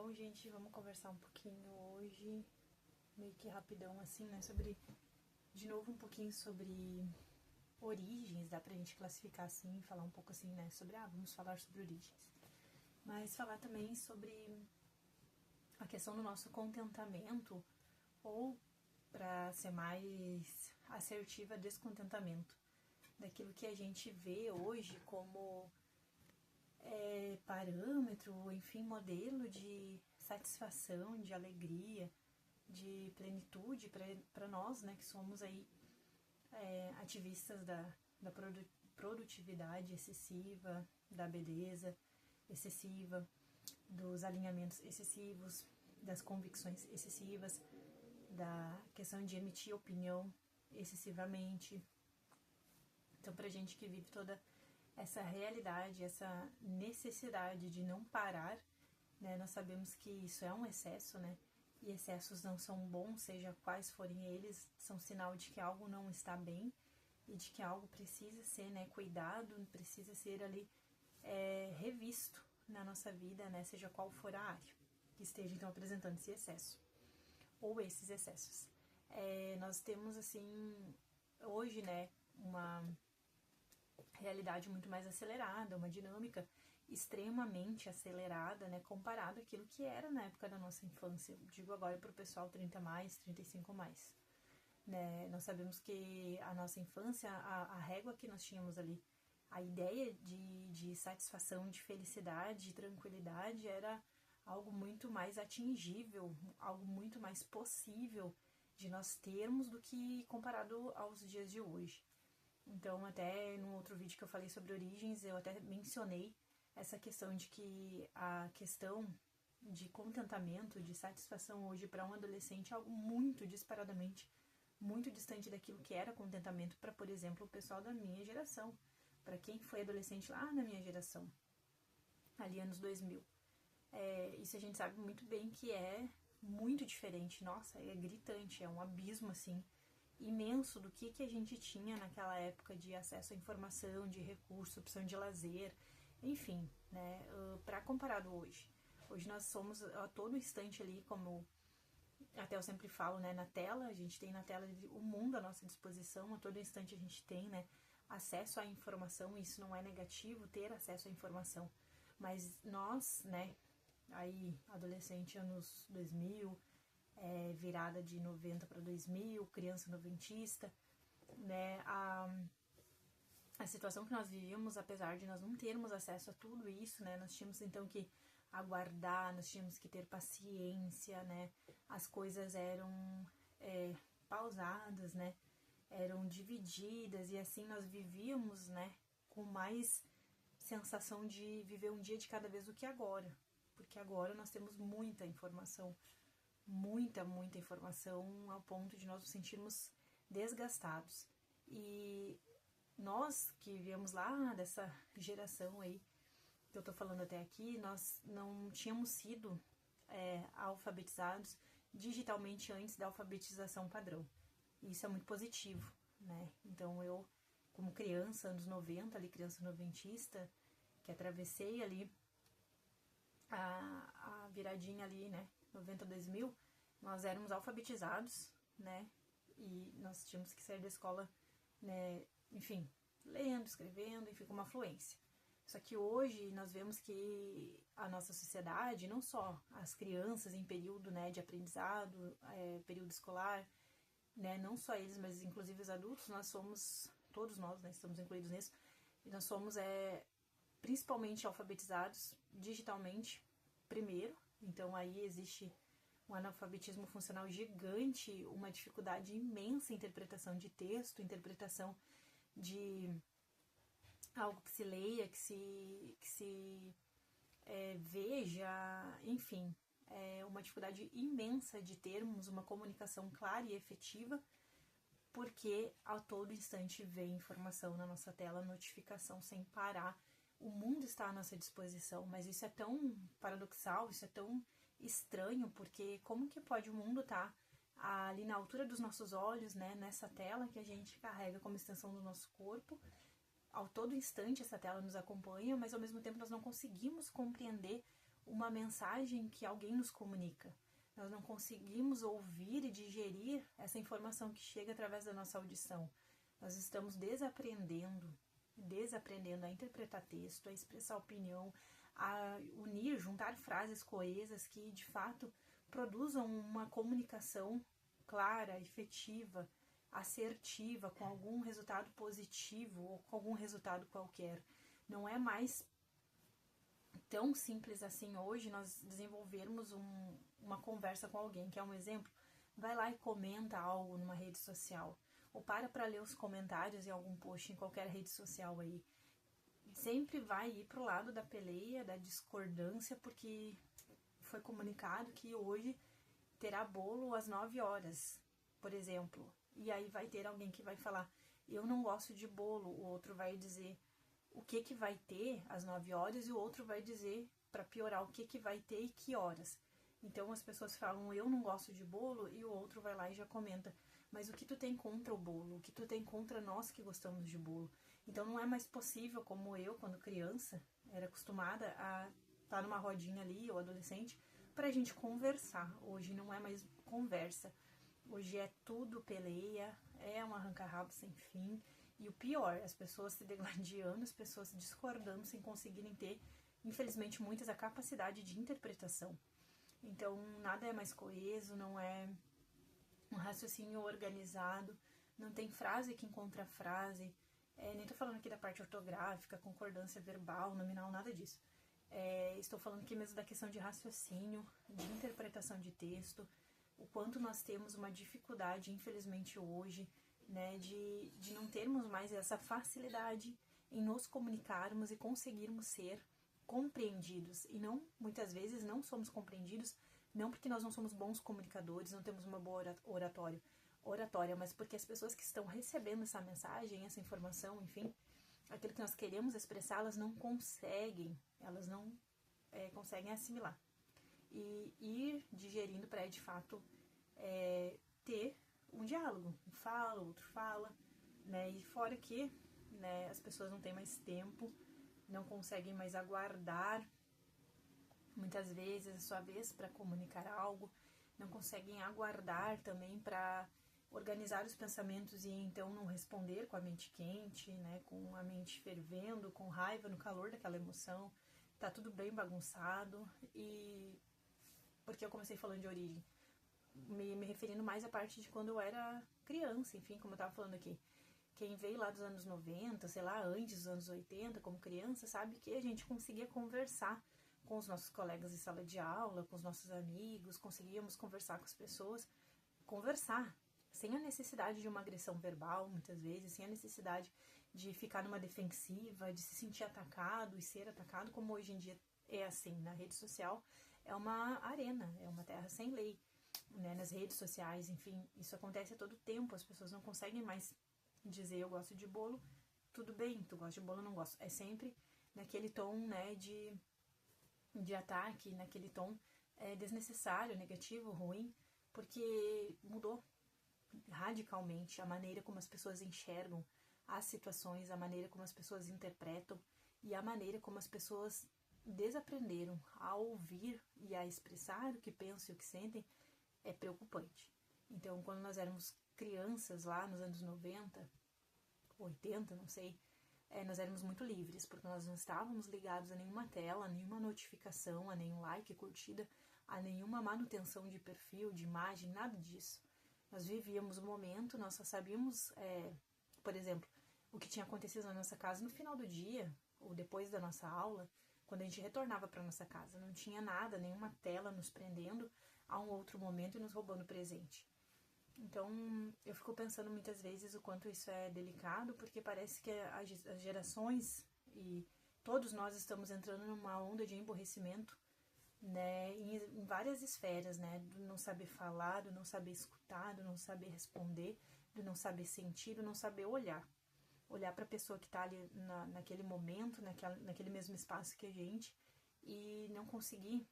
Bom, gente, vamos conversar um pouquinho hoje, meio que rapidão assim, né, de novo um pouquinho sobre origens, dá pra gente classificar assim, falar um pouco assim, né, vamos falar sobre origens. Mas falar também sobre a questão do nosso contentamento, ou, para ser mais assertiva, descontentamento, daquilo que a gente vê hoje como parâmetro, enfim, modelo de satisfação, de alegria, de plenitude para nós, né, que somos aí ativistas da produtividade excessiva, da beleza excessiva, dos alinhamentos excessivos, das convicções excessivas, da questão de emitir opinião excessivamente. Então, pra gente que vive toda essa realidade, essa necessidade de não parar, né, nós sabemos que isso é um excesso, né, e excessos não são bons, seja quais forem eles, são sinal de que algo não está bem e de que algo precisa ser, né, cuidado, precisa ser ali revisto na nossa vida, né, seja qual for a área que esteja então apresentando esse excesso ou esses excessos. Nós temos assim hoje, né, uma realidade muito mais acelerada, uma dinâmica extremamente acelerada, né, comparado àquilo que era na época da nossa infância. Eu digo agora para o pessoal 30 mais, 35 mais. Né? Nós sabemos que a nossa infância, a régua que nós tínhamos ali, a ideia de satisfação, de felicidade, de tranquilidade era algo muito mais atingível, algo muito mais possível de nós termos do que comparado aos dias de hoje. Então, até no outro vídeo que eu falei sobre origens, eu até mencionei essa questão de que a questão de contentamento, de satisfação hoje para um adolescente é algo muito disparadamente, muito distante daquilo que era contentamento para, por exemplo, o pessoal da minha geração, para quem foi adolescente lá na minha geração, ali anos 2000. Isso a gente sabe muito bem que é muito diferente, nossa, é gritante, é um abismo assim, imenso do que a gente tinha naquela época de acesso à informação, de recurso, opção de lazer, enfim, né, para comparado hoje. Hoje nós somos a todo instante ali, como até eu sempre falo, né, na tela, a gente tem na tela o mundo à nossa disposição, a todo instante a gente tem, né, acesso à informação, e isso não é negativo, ter acesso à informação, mas nós, né, aí adolescente anos 2000, virada de 90 para 2000, criança noventista, né, a situação que nós vivíamos, apesar de nós não termos acesso a tudo isso, né, nós tínhamos então que aguardar, nós tínhamos que ter paciência, né, as coisas eram pausadas, né, eram divididas, e assim nós vivíamos, né, com mais sensação de viver um dia de cada vez do que agora, porque agora nós temos muita informação, muita informação, ao ponto de nós nos sentirmos desgastados. E nós que viemos lá dessa geração aí, que eu tô falando até aqui, nós não tínhamos sido alfabetizados digitalmente antes da alfabetização padrão. E isso é muito positivo, né? Então eu, como criança, anos 90, ali, criança noventista, que atravessei ali a viradinha ali, né, 90, 2000, nós éramos alfabetizados, né, e nós tínhamos que sair da escola, né, enfim, lendo, escrevendo, enfim, com uma fluência. Só que hoje nós vemos que a nossa sociedade, não só as crianças em período, né, de aprendizado, período escolar, né, não só eles, mas inclusive os adultos, nós somos, todos nós, né, estamos incluídos nisso, e nós somos principalmente alfabetizados digitalmente primeiro, então aí existe um analfabetismo funcional gigante, uma dificuldade imensa em interpretação de texto, interpretação de algo que se leia, que se veja, enfim, uma dificuldade imensa de termos uma comunicação clara e efetiva, porque a todo instante vem informação na nossa tela, notificação sem parar, o mundo está à nossa disposição, mas isso é tão paradoxal, isso é tão estranho, porque como que pode o mundo estar ali na altura dos nossos olhos, né, nessa tela que a gente carrega como extensão do nosso corpo, ao todo instante essa tela nos acompanha, mas ao mesmo tempo nós não conseguimos compreender uma mensagem que alguém nos comunica. Nós não conseguimos ouvir e digerir essa informação que chega através da nossa audição. Nós estamos desaprendendo a interpretar texto, a expressar opinião, a unir, juntar frases coesas que, de fato, produzam uma comunicação clara, efetiva, assertiva, com algum resultado positivo ou com algum resultado qualquer. Não é mais tão simples assim hoje nós desenvolvermos uma conversa com alguém. Quer um exemplo? Vai lá e comenta algo numa rede social, ou para ler os comentários em algum post em qualquer rede social aí. Sempre vai ir pro lado da peleia, da discordância, porque foi comunicado que hoje terá bolo às 9 horas, por exemplo. E aí vai ter alguém que vai falar, eu não gosto de bolo. O outro vai dizer o que vai ter às 9 horas e o outro vai dizer, para piorar, o que vai ter e que horas. Então as pessoas falam, eu não gosto de bolo, e o outro vai lá e já comenta, mas o que tu tem contra o bolo? O que tu tem contra nós que gostamos de bolo? Então não é mais possível, como eu, quando criança, era acostumada a estar numa rodinha ali, ou adolescente, pra gente conversar. Hoje não é mais conversa. Hoje é tudo peleia, é um arranca-rabo sem fim. E o pior, as pessoas se degladiando, as pessoas se discordando sem conseguirem ter, infelizmente, muitas a capacidade de interpretação. Então nada é mais coeso, não é um raciocínio organizado, não tem frase que encontra frase. Nem tô falando aqui da parte ortográfica, concordância verbal, nominal, nada disso. Estou falando aqui mesmo da questão de raciocínio, de interpretação de texto, o quanto nós temos uma dificuldade, infelizmente hoje, né, de não termos mais essa facilidade em nos comunicarmos e conseguirmos ser compreendidos. E não, muitas vezes, não somos compreendidos, não porque nós não somos bons comunicadores, não temos uma boa oratória, mas porque as pessoas que estão recebendo essa mensagem, essa informação, enfim, aquilo que nós queremos expressar, elas não conseguem assimilar e ir digerindo para, de fato, ter um diálogo. Um fala, o outro fala, né? E fora que, né, as pessoas não têm mais tempo, não conseguem mais aguardar muitas vezes a sua vez para comunicar algo, não conseguem aguardar também para organizar os pensamentos e então não responder com a mente quente, né, com a mente fervendo, com raiva, no calor daquela emoção. Tá tudo bem bagunçado. E porque eu comecei falando de origem, me referindo mais à parte de quando eu era criança, enfim, como eu tava falando aqui. Quem veio lá dos anos 90, sei lá, antes dos anos 80, como criança, sabe que a gente conseguia conversar com os nossos colegas de sala de aula, com os nossos amigos, conseguíamos conversar com as pessoas, conversar, sem a necessidade de uma agressão verbal, muitas vezes, sem a necessidade de ficar numa defensiva, de se sentir atacado e ser atacado, como hoje em dia é assim. Na rede social é uma arena, é uma terra sem lei, né? Nas redes sociais, enfim, isso acontece a todo tempo, as pessoas não conseguem mais dizer eu gosto de bolo, tudo bem, tu gosta de bolo, eu não gosto. É sempre naquele tom, né, de ataque, naquele tom desnecessário, negativo, ruim, porque mudou radicalmente a maneira como as pessoas enxergam as situações, a maneira como as pessoas interpretam e a maneira como as pessoas desaprenderam a ouvir e a expressar o que pensam e o que sentem. É preocupante. Então, quando nós éramos crianças lá nos anos 90, 80, não sei, nós éramos muito livres, porque nós não estávamos ligados a nenhuma tela, a nenhuma notificação, a nenhum like, curtida, a nenhuma manutenção de perfil, de imagem, nada disso. Nós vivíamos o momento, nós só sabíamos, por exemplo, o que tinha acontecido na nossa casa no final do dia, ou depois da nossa aula, quando a gente retornava para nossa casa. Não tinha nada, nenhuma tela nos prendendo a um outro momento e nos roubando presente. Então, eu fico pensando muitas vezes o quanto isso é delicado, porque parece que as gerações e todos nós estamos entrando numa onda de emborrecimento, né, em várias esferas, né, do não saber falar, do não saber escutar, do não saber responder, do não saber sentir, do não saber olhar para a pessoa que está ali naquele momento, naquele mesmo espaço que a gente, e não conseguir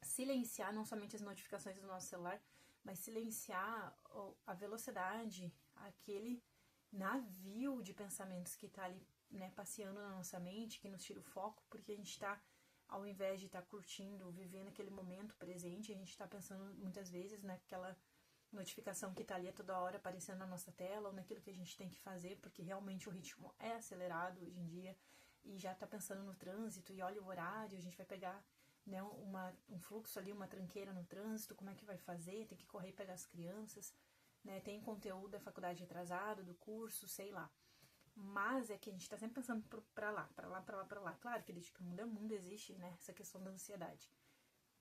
silenciar não somente as notificações do nosso celular, mas silenciar a velocidade, aquele navio de pensamentos que está ali, né, passeando na nossa mente, que nos tira o foco, porque a gente está ao invés de estar curtindo, vivendo aquele momento presente, a gente está pensando muitas vezes naquela notificação que está ali a toda hora aparecendo na nossa tela, ou naquilo que a gente tem que fazer, porque realmente o ritmo é acelerado hoje em dia, e já está pensando no trânsito, e olha o horário, a gente vai pegar, né, um fluxo ali, uma tranqueira no trânsito, como é que vai fazer, tem que correr e pegar as crianças, né, tem conteúdo da faculdade atrasado, do curso, sei lá. Mas é que a gente tá sempre pensando pra lá. Claro que desde que o mundo é mundo existe, né, essa questão da ansiedade.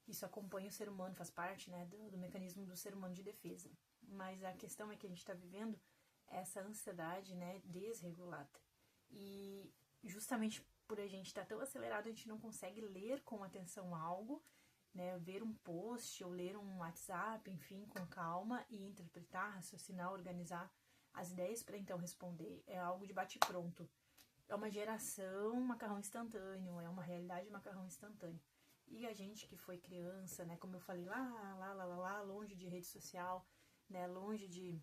Isso acompanha o ser humano, faz parte, né, do mecanismo do ser humano de defesa. Mas a questão é que a gente tá vivendo essa ansiedade, né, desregulada. E justamente por a gente estar tão acelerado, a gente não consegue ler com atenção algo, né, ver um post ou ler um WhatsApp, enfim, com calma e interpretar, raciocinar, organizar as ideias para então responder. É algo de bate-pronto. É uma geração macarrão instantâneo, é uma realidade macarrão instantâneo. E a gente que foi criança, né, como eu falei, lá, longe de rede social, né, longe de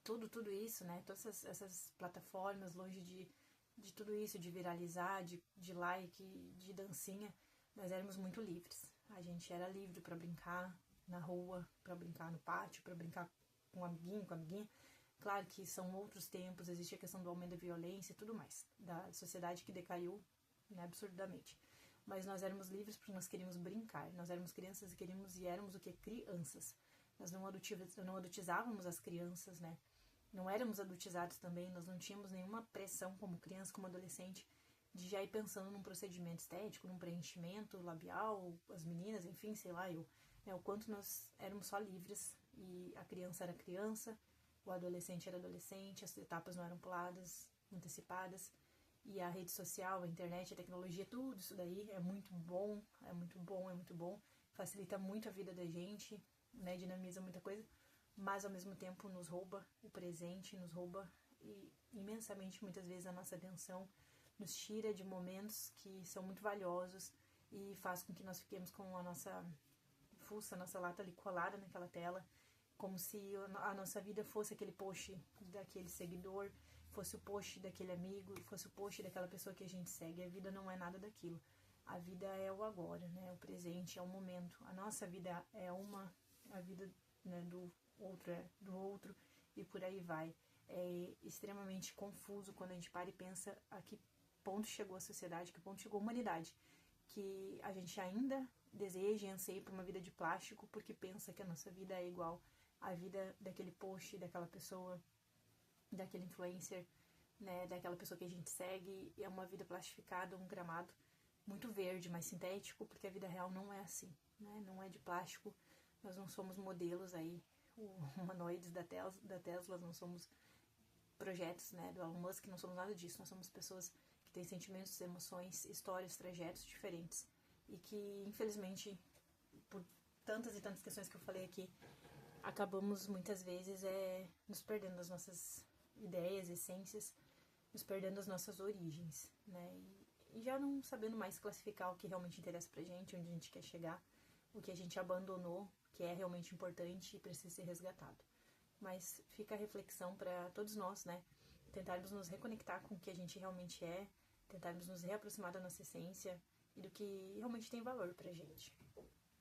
tudo isso, né, todas essas plataformas, longe de tudo isso, de viralizar, de like, de dancinha, nós éramos muito livres. A gente era livre para brincar na rua, para brincar no pátio, para brincar com um amiguinho, com a amiguinha. Claro que são outros tempos, existe a questão do aumento da violência e tudo mais, da sociedade que decaiu, né, absurdamente. Mas nós éramos livres porque nós queríamos brincar, nós éramos crianças e éramos o que? Crianças. Nós não adultizávamos as crianças, né? Não éramos adultizados também, nós não tínhamos nenhuma pressão como criança, como adolescente, de já ir pensando num procedimento estético, num preenchimento labial, as meninas, enfim, sei lá, né, o quanto nós éramos só livres e a criança era criança, o adolescente era adolescente, as etapas não eram puladas, antecipadas, e a rede social, a internet, a tecnologia, tudo isso daí é muito bom, facilita muito a vida da gente, né, dinamiza muita coisa, mas ao mesmo tempo nos rouba o presente, nos rouba imensamente muitas vezes a nossa atenção, nos tira de momentos que são muito valiosos e faz com que nós fiquemos com a nossa fuça, a nossa lata ali colada naquela tela, como se a nossa vida fosse aquele post daquele seguidor, fosse o post daquele amigo, fosse o post daquela pessoa que a gente segue. A vida não é nada daquilo. A vida é o agora, né? O presente, é o momento. A nossa vida é uma, a vida, né, do outro é do outro, e por aí vai. É extremamente confuso quando a gente para e pensa a que ponto chegou a sociedade, que ponto chegou a humanidade, que a gente ainda deseja e anseia por uma vida de plástico porque pensa que a nossa vida é igual à vida daquele post, daquela pessoa, daquele influencer, né, daquela pessoa que a gente segue. É uma vida plastificada, um gramado muito verde, mais sintético, porque a vida real não é assim, né, não é de plástico. Nós não somos modelos aí, humanoides da Tesla, não somos projetos, né, do Elon Musk, não somos nada disso. Nós somos pessoas que têm sentimentos, emoções, histórias, trajetos diferentes e que, infelizmente, por tantas e tantas questões que eu falei aqui, acabamos muitas vezes nos perdendo das nossas ideias, essências, nos perdendo das nossas origens, né? E já não sabendo mais classificar o que realmente interessa pra gente, onde a gente quer chegar, o que a gente abandonou, que é realmente importante e precisa ser resgatado. Mas fica a reflexão para todos nós, né? Tentarmos nos reconectar com o que a gente realmente é, tentarmos nos reaproximar da nossa essência e do que realmente tem valor pra gente.